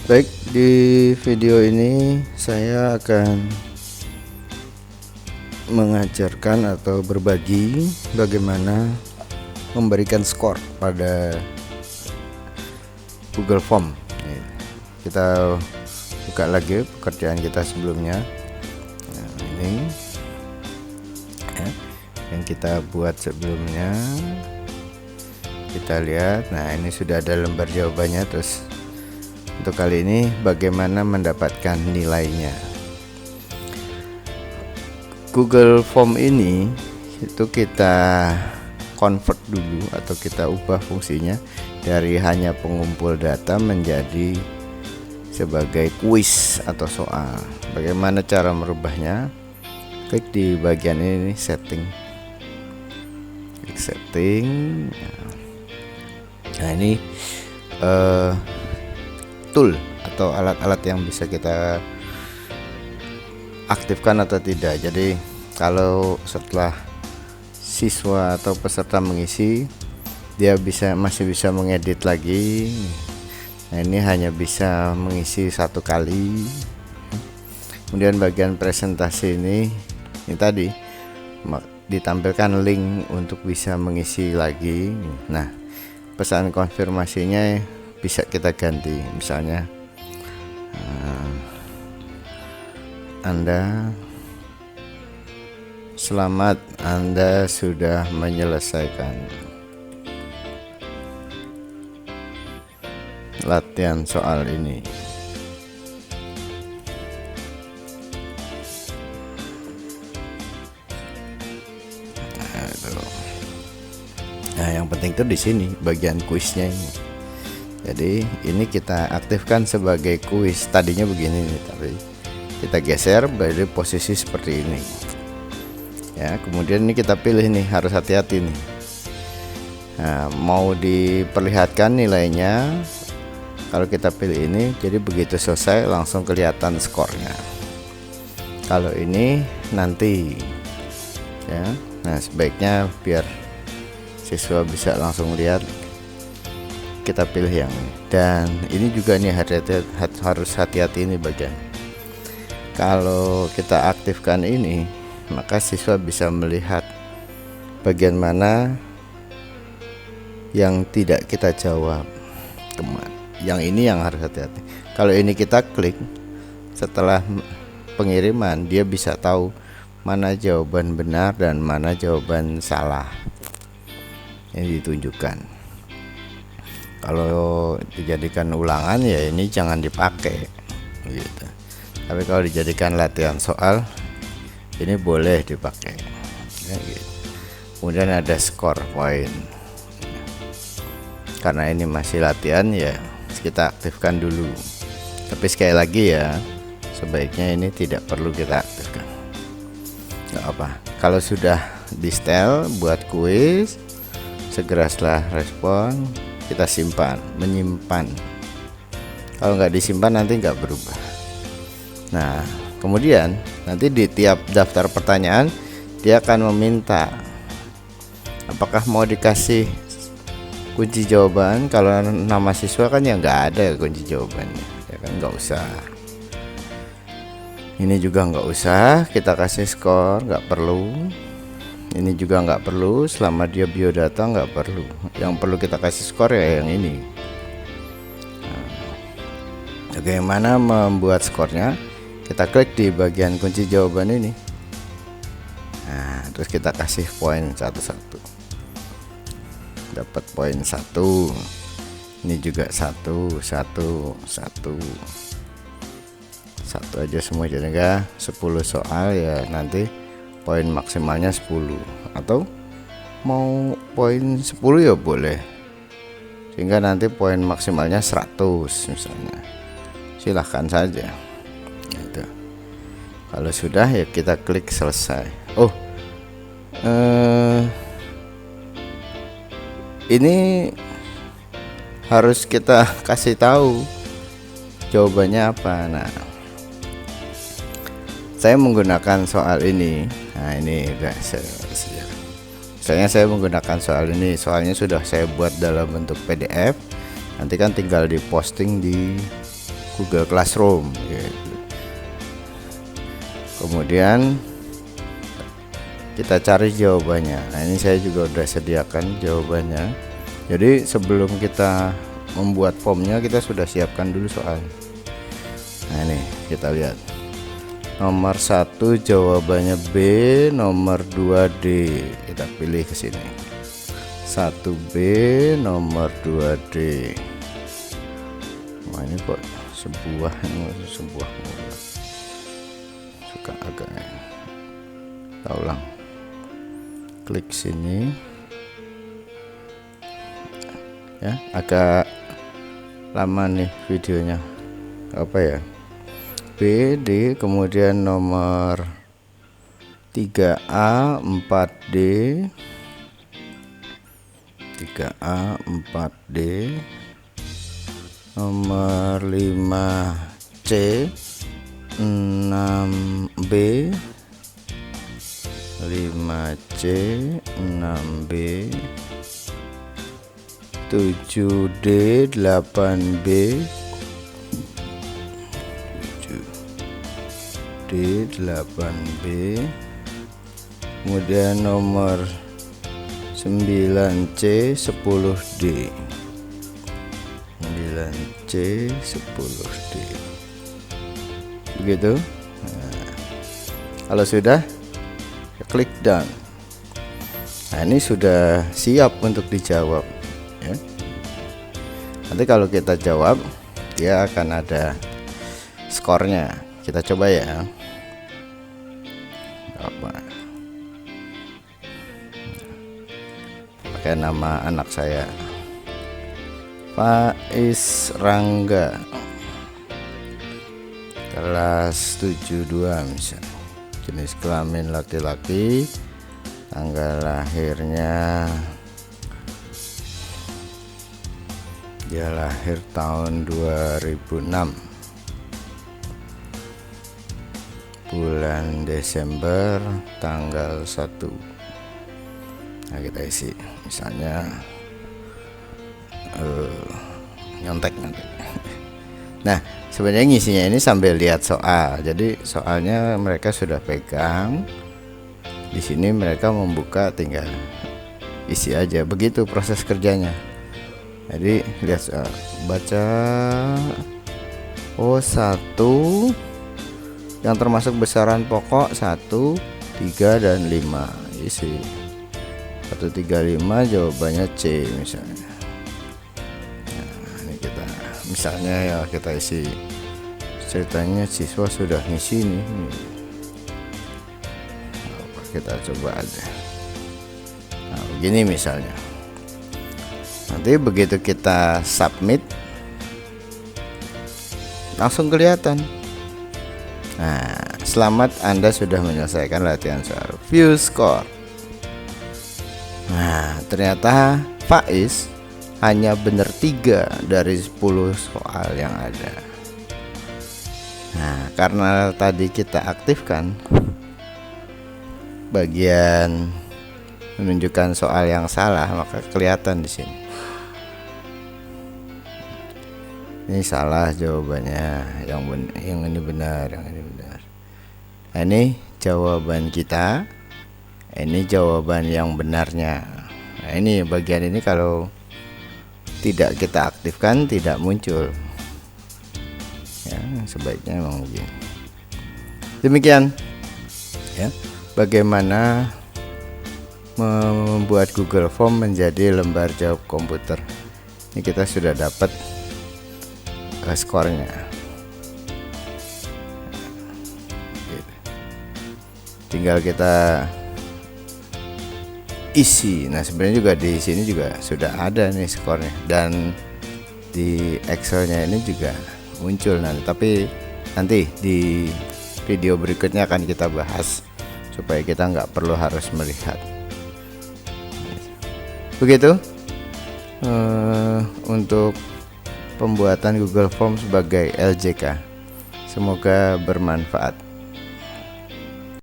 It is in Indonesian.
Baik, di video ini saya akan mengajarkan atau berbagi bagaimana memberikan skor pada Google Form. Kita buka lagi pekerjaan kita sebelumnya. Nah, ini ya, yang kita buat sebelumnya. Kita lihat, nah ini sudah ada lembar jawabannya. Terus untuk kali ini bagaimana mendapatkan nilainya. Google Form ini itu kita convert dulu atau kita ubah fungsinya dari hanya pengumpul data menjadi sebagai kuis atau soal. Bagaimana cara merubahnya? Klik di bagian ini, setting. Klik setting. Nah ini tool atau alat-alat yang bisa kita aktifkan atau tidak. Jadi kalau setelah siswa atau peserta mengisi, dia masih bisa mengedit lagi. Nah ini hanya bisa mengisi satu kali. Kemudian bagian presentasi ini tadi ditampilkan link untuk bisa mengisi lagi. Nah pesan konfirmasinya bisa kita ganti, misalnya selamat, Anda sudah menyelesaikan latihan soal ini. Nah, yang penting tuh di sini bagian kuisnya ini. Jadi ini kita aktifkan sebagai kuis. Tadinya begini nih, tapi kita geser dari posisi seperti ini. Ya, kemudian ini kita pilih nih, harus hati-hati nih. Nah, mau diperlihatkan nilainya. Kalau kita pilih ini, jadi begitu selesai langsung kelihatan skornya. Kalau ini nanti, ya. Nah, sebaiknya biar siswa bisa langsung lihat, kita pilih yang ini. Dan ini juga nih harus hati-hati ini bagian. Kalau kita aktifkan ini, maka siswa bisa melihat bagian mana yang tidak kita jawab. Yang ini yang harus hati-hati. Kalau ini kita klik, setelah pengiriman dia bisa tahu mana jawaban benar dan mana jawaban salah yang ditunjukkan. Kalau dijadikan ulangan ya ini jangan dipakai gitu. Tapi kalau dijadikan latihan soal ini boleh dipakai ya, gitu. Kemudian ada skor poin. Karena ini masih latihan ya kita aktifkan dulu. Tapi sekali lagi ya, sebaiknya ini tidak perlu kita aktifkan. Nggak apa. Kalau sudah di setel buat kuis, segera setelah respon kita simpan, menyimpan. Kalau nggak disimpan nanti nggak berubah. Nah kemudian nanti di tiap daftar pertanyaan dia akan meminta apakah mau dikasih kunci jawaban. Kalau nama siswa kan ya nggak ada kunci jawabannya, ya kan nggak usah. Ini juga nggak usah kita kasih skor, nggak perlu. Ini juga nggak perlu, selama dia biodata nggak perlu. Yang perlu kita kasih skor ya yang ini. Bagaimana membuat skornya? Kita klik di bagian kunci jawaban ini. Nah, terus kita kasih poin satu-satu. Dapat poin 1. Ini juga 1 aja semua, jadi enggak 10 soal ya nanti poin maksimalnya 10, atau mau poin 10 ya boleh, sehingga nanti poin maksimalnya 100 misalnya. Silahkan saja gitu. Kalau sudah ya kita klik selesai. Ini harus kita kasih tahu jawabannya apa. Nah saya menggunakan soal ini. Nah ini udah misalnya saya menggunakan soal ini. Soalnya sudah saya buat dalam bentuk PDF. Nanti kan tinggal diposting di Google Classroom gitu. Kemudian kita cari jawabannya. Nah, ini saya juga udah sediakan jawabannya. Jadi sebelum kita membuat formnya, kita sudah siapkan dulu soal. Nah, ini kita lihat. Nomor 1 jawabannya B, nomor 2 D. Kita pilih ke sini. 1B, nomor 2D. Wah, ini kok sebuah suka agak kita ulang. Klik sini ya, agak lama nih videonya. Apa ya, B, D, kemudian nomor 3A 4D, 3A 4D, nomor 5C 6B, 5C 6B, 7D 8B, 7D 8B, kemudian nomor 9C 10D, 9C 10D, begitu. Nah, kalau sudah, klik done. Nah, ini sudah siap untuk dijawab ya. Nanti kalau kita jawab, dia akan ada skornya. Kita coba ya. Apa? Pakai nama anak saya, Faiz Rangga, kelas 72 misalnya. Jenis kelamin laki-laki, tanggal lahirnya dia lahir tahun 2006, bulan Desember tanggal 1. Nah, kita isi misalnya nyontek. Nah, sebenarnya ngisinya ini sambil lihat soal. Jadi soalnya mereka sudah pegang. Di sini mereka membuka, tinggal isi aja. Begitu proses kerjanya. Jadi lihat soal, baca. Oh, 1 yang termasuk besaran pokok 1, 3 dan 5. Isi 135, jawabannya C misalnya. Misalnya ya, kita isi ceritanya siswa sudah ngisi nih. Kita coba aja. Nah, begini misalnya. Nanti begitu kita submit, langsung kelihatan. Nah, selamat, Anda sudah menyelesaikan latihan soal. View score. Nah, ternyata Faiz hanya benar 3 dari 10 soal yang ada. Nah, karena tadi kita aktifkan bagian menunjukkan soal yang salah, maka kelihatan di sini. Ini salah jawabannya, yang ini benar, yang ini benar. Nah, ini jawaban kita, ini jawaban yang benarnya. Nah, ini bagian ini kalau tidak kita aktifkan tidak muncul ya, sebaiknya memang begini. Demikian ya, bagaimana membuat Google Form menjadi lembar jawab komputer. Ini kita sudah dapat skornya. Tinggal kita isi. Nah, sebenarnya juga di sini juga sudah ada nih skornya, dan di Excelnya ini juga muncul nanti. Tapi nanti di video berikutnya akan kita bahas supaya kita nggak perlu harus melihat. Begitu untuk pembuatan Google Form sebagai LJK. Semoga bermanfaat.